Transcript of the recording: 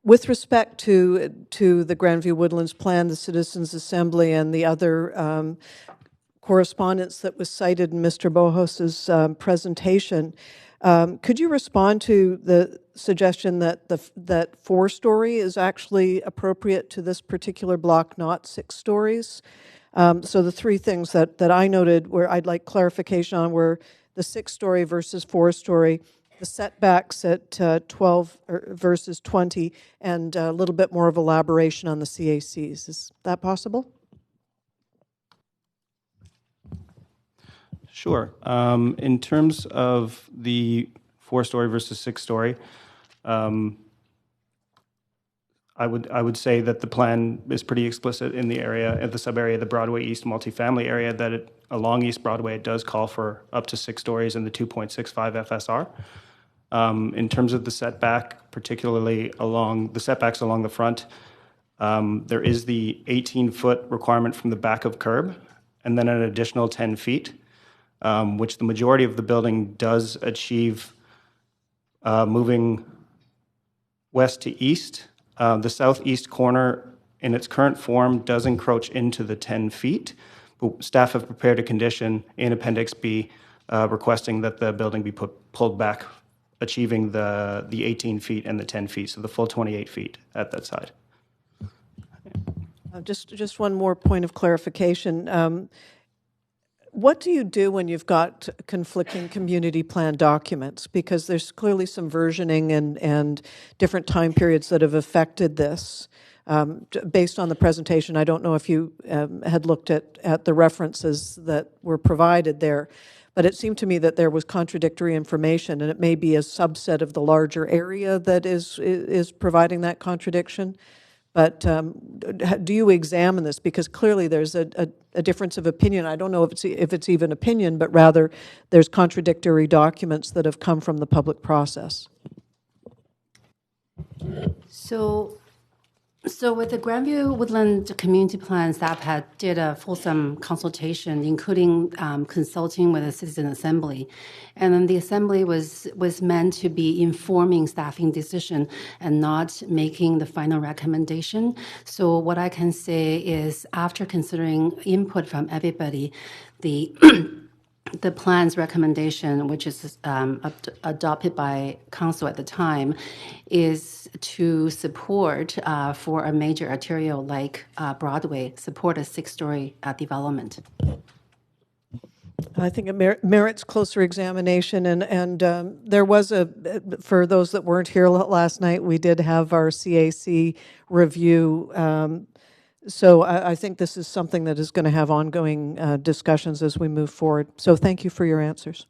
With respect to the Grandview Woodlands plan, the Citizens Assembly, and the other correspondence that was cited in Mr. Bojos's presentation, could you respond to the suggestion that that 4-story is actually appropriate to this particular block, not 6 stories? So the 3 things that I noted where I'd like clarification on were the 6-story versus 4-story, the setbacks at 12 versus 20, and a little bit more of elaboration on the CACs. Is that possible? Sure. In terms of the 4-story versus 6-story, I would say that the plan is pretty explicit in the area, at the sub-area, the Broadway East multifamily area, that along East Broadway, it does call for up to 6 stories in the 2.65 FSR. In terms of the setback, particularly along the setbacks along the front, there is the 18-foot requirement from the back of curb, and then an additional 10 feet, which the majority of the building does achieve moving west to east. The southeast corner in its current form does encroach into the 10 feet. But staff have prepared a condition in Appendix B requesting that the building be pulled back, achieving the 18 feet and the 10 feet, so the full 28 feet at that side. Just one more point of clarification. What do you do when you've got conflicting community plan documents? Because there's clearly some versioning and different time periods that have affected this. Based on the presentation, I don't know if you had looked at the references that were provided there, but it seemed to me that there was contradictory information, and it may be a subset of the larger area that is providing that contradiction. But do you examine this? Because clearly there's a difference of opinion. I don't know if it's even opinion, but rather there's contradictory documents that have come from the public process. So with the Grandview Woodland community plan, staff did a fulsome consultation, including consulting with the Citizen Assembly. And then the Assembly was meant to be informing staffing decision and not making the final recommendation. So what I can say is, after considering input from everybody, the plan's recommendation, which is adopted by council at the time, is to support for a major arterial like Broadway, support a 6-story development. I think it merits closer examination, and there was for those that weren't here last night, we did have our CAC review. So I think this is something that is going to have ongoing discussions as we move forward. So thank you for your answers.